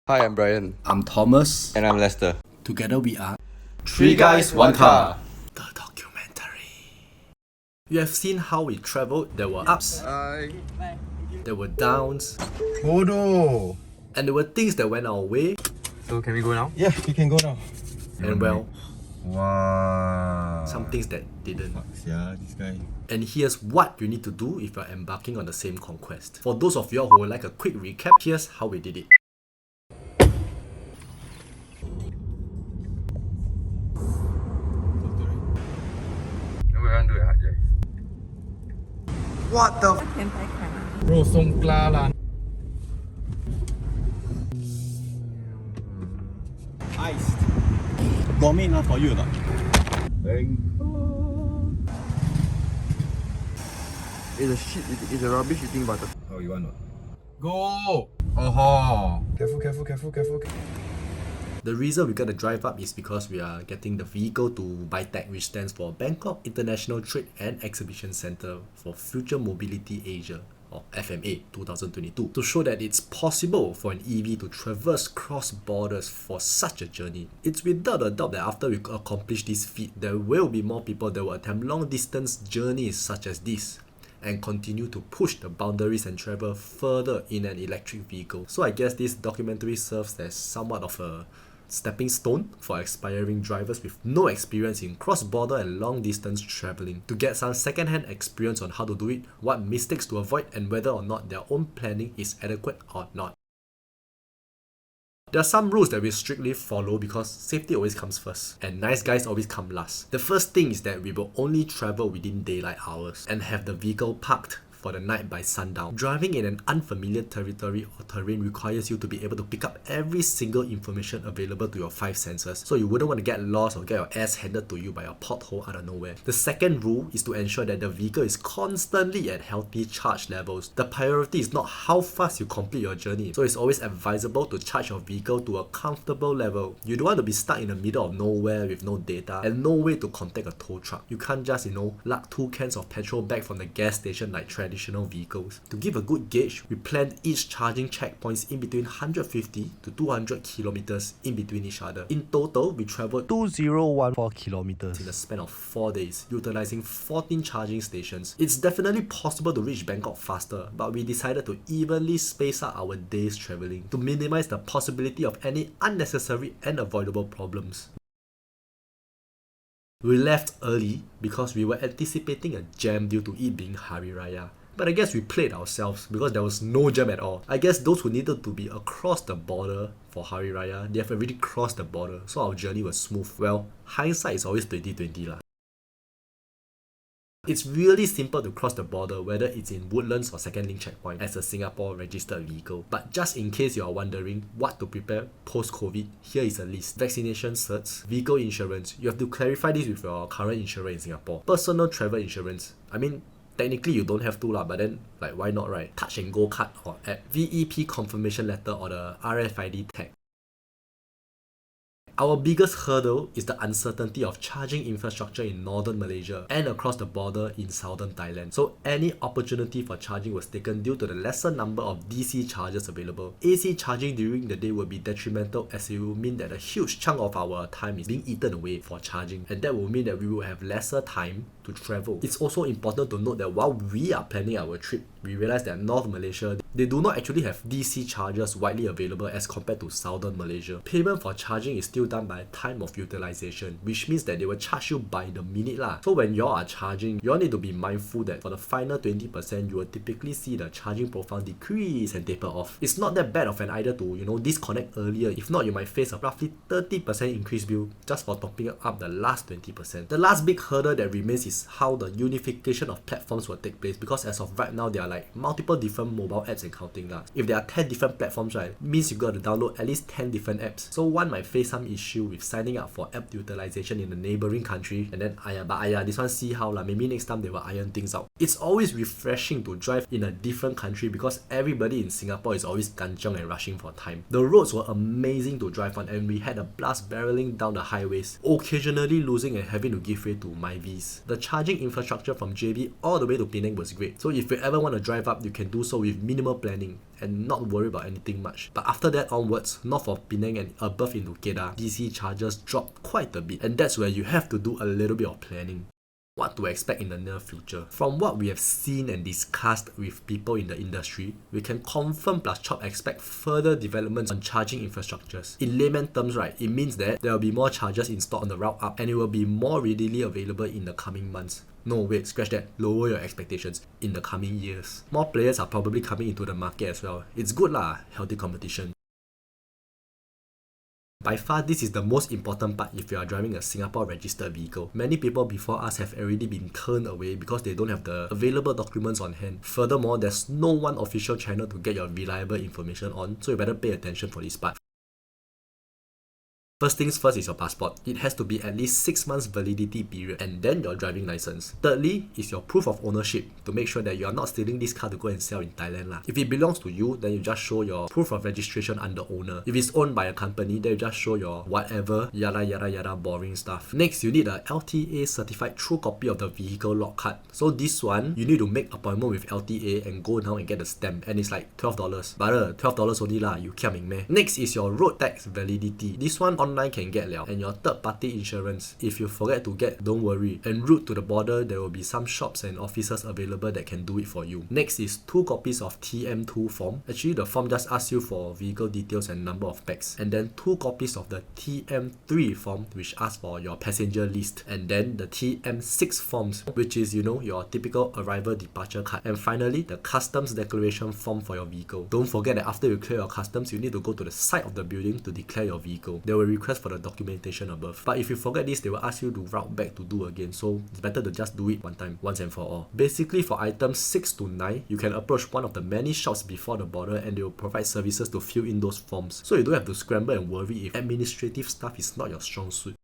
Hi, I'm Brian. I'm Thomas. And I'm Lester. Together we are Three Guys, One Car. The documentary. You have seen how we travelled. There were ups, there were downs, Bodo. and there were things that went our way, So can we go now? Yeah, you can go now. and well, Wow. some things that didn't. Yeah, this guy. And here's what you need to do if you're embarking on the same conquest. For those of you who would like a quick recap, here's how we did it. What the? Bro, Songkla lah. Iced. Gourmet enough for you or not? It's a rubbish eating butter. Oh, you want what? Go! Oh, careful. The reason we got to drive up is because we are getting the vehicle to BITEC, which stands for Bangkok International Trade and Exhibition Centre for Future Mobility Asia, or FMA 2022, to show that it's possible for an EV to traverse cross borders for such a journey. It's without a doubt that after we accomplish this feat, there will be more people that will attempt long distance journeys such as this and continue to push the boundaries and travel further in an electric vehicle. So I guess this documentary serves as somewhat of a stepping stone for aspiring drivers with no experience in cross-border and long-distance traveling to get some second-hand experience on how to do it, what mistakes to avoid, and whether or not their own planning is adequate or not. There are some rules that we strictly follow because safety always comes first and nice guys always come last. The first thing is that we will only travel within daylight hours and have the vehicle parked for the night by sundown. Driving in an unfamiliar territory or terrain requires you to be able to pick up every single information available to your five senses, so you wouldn't want to get lost or get your ass handed to you by a pothole out of nowhere. The second rule is to ensure that the vehicle is constantly at healthy charge levels. The priority is not how fast you complete your journey, so it's always advisable to charge your vehicle to a comfortable level. You don't want to be stuck in the middle of nowhere with no data and no way to contact a tow truck. You can't just, lug 2 cans of petrol back from the gas station like traditional vehicles. To give a good gauge, we planned each charging checkpoints in between 150 to 200 kilometers in between each other. In total, we traveled 2014 kilometers in the span of 4 days, utilizing 14 charging stations. It's definitely possible to reach Bangkok faster, but we decided to evenly space out our days traveling to minimize the possibility of any unnecessary and avoidable problems. We left early because we were anticipating a jam due to it being Hari Raya. But I guess we played ourselves because there was no jam at all. I guess those who needed to be across the border for Hari Raya, they have already crossed the border, so our journey was smooth. Well, hindsight is always 2020 lah. It's really simple to cross the border, whether it's in Woodlands or Second Link checkpoint as a Singapore registered vehicle. But just in case you are wondering what to prepare post-COVID, here is a list. Vaccination certs, vehicle insurance. You have to clarify this with your current insurer in Singapore. Personal travel insurance. I mean, technically you don't have to lah, but then why not, right? Touch and go card or app. VEP confirmation letter or the RFID tag. Our biggest hurdle is the uncertainty of charging infrastructure in northern Malaysia and across the border in southern Thailand. So any opportunity for charging was taken due to the lesser number of DC chargers available. AC charging during the day will be detrimental as it will mean that a huge chunk of our time is being eaten away for charging, and that will mean that we will have lesser time to travel. It's also important to note that while we are planning our trip, we realize that North Malaysia, they do not actually have DC chargers widely available as compared to Southern Malaysia. Payment for charging is still done by time of utilization, which means that they will charge you by the minute lah. So when you all are charging, you all need to be mindful that for the final 20%, you will typically see the charging profile decrease and taper off. It's not that bad of an idea to, disconnect earlier. If not, you might face a roughly 30% increase bill just for topping up the last 20%. The last big hurdle that remains is how the unification of platforms will take place, because as of right now, there are multiple different mobile apps and counting lah. If there are 10 different platforms, right, means you got to download at least 10 different apps. So one might face some issue with signing up for app utilization in the neighboring country, and then this one see how lah. Maybe next time they will iron things out. It's always refreshing to drive in a different country because everybody in Singapore is always kanchiong and rushing for time. The roads were amazing to drive on, and we had a blast barreling down the highways, occasionally losing and having to give way to Myvis. The charging infrastructure from JB all the way to Penang was great. So if you ever want to drive up, you can do so with minimal planning and not worry about anything much. But after that onwards, north of Penang and above into Kedah, DC charges drop quite a bit, and that's where you have to do a little bit of planning. What to expect in the near future? From what we have seen and discussed with people in the industry, we can confirm plus chop expect further developments on charging infrastructures. In layman terms, right, it means that there will be more chargers installed on the route up and it will be more readily available in the coming months. No, wait, scratch that. Lower your expectations. In the coming years. More players are probably coming into the market as well. It's good lah, healthy competition. By far, this is the most important part if you are driving a Singapore registered vehicle. Many people before us have already been turned away because they don't have the available documents on hand. Furthermore, there's no one official channel to get your reliable information on, so you better pay attention for this part. First things first is your passport. It has to be at least 6 months validity period, and then your driving license. Thirdly is your proof of ownership to make sure that you are not stealing this car to go and sell in Thailand lah. If it belongs to you, then you just show your proof of registration under owner. If it's owned by a company, then you just show your whatever yada yada yada boring stuff. Next, you need a LTA certified true copy of the vehicle log card. So this one, you need to make appointment with LTA and go down and get the stamp, and it's like $12. But $12 only lah, you kiaming meh? Next is your road tax validity. This one online can get liao, and your third party insurance. If you forget to get, don't worry. En route to the border, there will be some shops and offices available that can do it for you. Next is 2 copies of TM2 form. Actually, the form just asks you for vehicle details and number of packs. And then 2 copies of the TM3 form, which asks for your passenger list. And then the TM6 forms, which is, your typical arrival departure card. And finally, the customs declaration form for your vehicle. Don't forget that after you clear your customs, you need to go to the side of the building to declare your vehicle. They will request for the documentation above. But if you forget this, they will ask you to route back to do again. So it's better to just do it one time, once and for all. Basically, for items 6 to 9, you can approach one of the many shops before the border and they will provide services to fill in those forms. So you don't have to scramble and worry if administrative stuff is not your strong suit.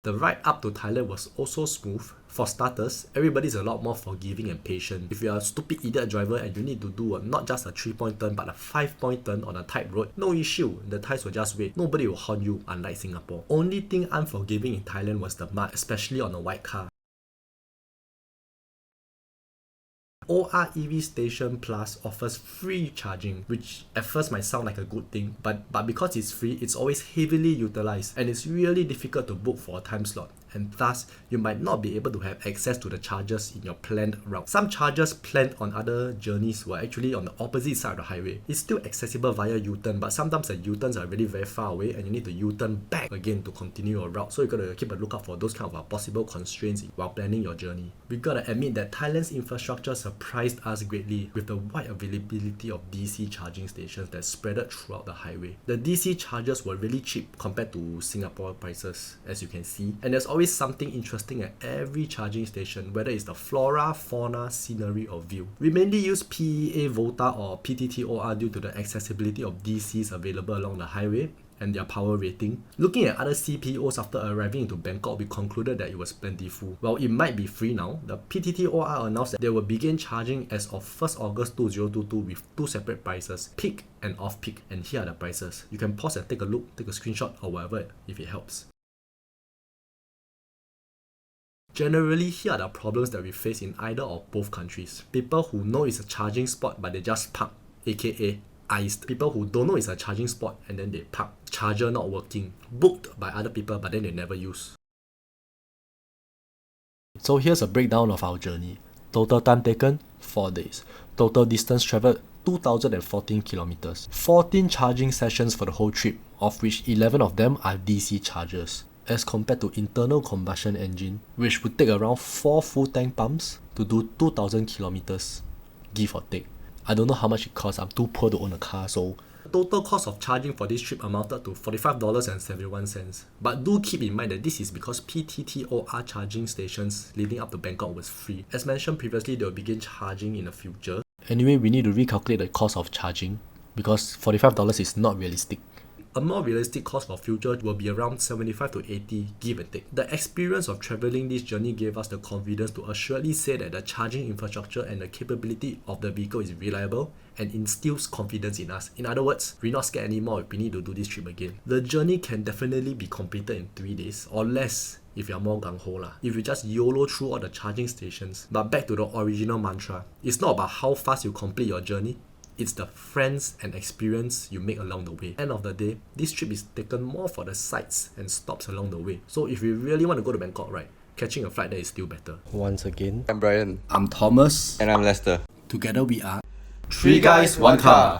The ride up to Thailand was also smooth. For starters, everybody's a lot more forgiving and patient. If you are a stupid idiot driver and you need to do not just a 3-point turn but a 5-point turn on a tight road, no issue, the Thais will just wait. Nobody will horn you, unlike Singapore. Only thing unforgiving in Thailand was the mud, especially on a white car. OR EV Station Plus offers free charging, which at first might sound like a good thing, but because it's free, it's always heavily utilized and it's really difficult to book for a time slot. And thus, you might not be able to have access to the chargers in your planned route. Some chargers planned on other journeys were actually on the opposite side of the highway. It's still accessible via U-turn, but sometimes the U-turns are really very far away and you need to U-turn back again to continue your route. So you gotta keep a lookout for those kind of possible constraints while planning your journey. We gotta admit that Thailand's infrastructure surprised us greatly with the wide availability of DC charging stations that spreaded throughout the highway. The DC chargers were really cheap compared to Singapore prices, as you can see, and there's always something interesting at every charging station, whether it's the flora, fauna, scenery or view. We mainly use PEA Volta or PTTOR due to the accessibility of DCs available along the highway and their power rating. Looking at other CPOs after arriving into Bangkok, we concluded that it was plentiful. While it might be free now, the PTTOR announced that they will begin charging as of 1st August 2022 with 2 separate prices, peak and off-peak, and here are the prices. You can pause and take a look, take a screenshot or whatever if it helps. Generally, here are the problems that we face in either or both countries. People who know it's a charging spot but they just park, aka iced. People who don't know it's a charging spot and then they park. Charger not working. Booked by other people but then they never use. So here's a breakdown of our journey. Total time taken, 4 days. Total distance travelled, 2,014 kilometers. 14 charging sessions for the whole trip, of which 11 of them are DC chargers. As compared to internal combustion engine, which would take around 4 full tank pumps to do 2,000 kilometers, give or take. I don't know how much it costs, I'm too poor to own a car, so the total cost of charging for this trip amounted to $45.71. But do keep in mind that this is because PTTOR charging stations leading up to Bangkok was free. As mentioned previously, they will begin charging in the future. Anyway, we need to recalculate the cost of charging because $45 is not realistic. A more realistic cost for future will be around 75 to 80 give and take. The experience of traveling this journey gave us the confidence to assuredly say that the charging infrastructure and the capability of the vehicle is reliable and instills confidence in us. In other words, we're not scared anymore if we need to do this trip again. The journey can definitely be completed in 3 days or less if you're more gung-ho lah. If you just YOLO through all the charging stations. But back to the original mantra, it's not about how fast you complete your journey, it's the friends and experience you make along the way. End of the day, this trip is taken more for the sights and stops along the way. So if you really want to go to Bangkok, right, catching a flight there is still better. Once again, I'm Brian. I'm Thomas. And I'm Lester. Together we are 3 guys, 1 car.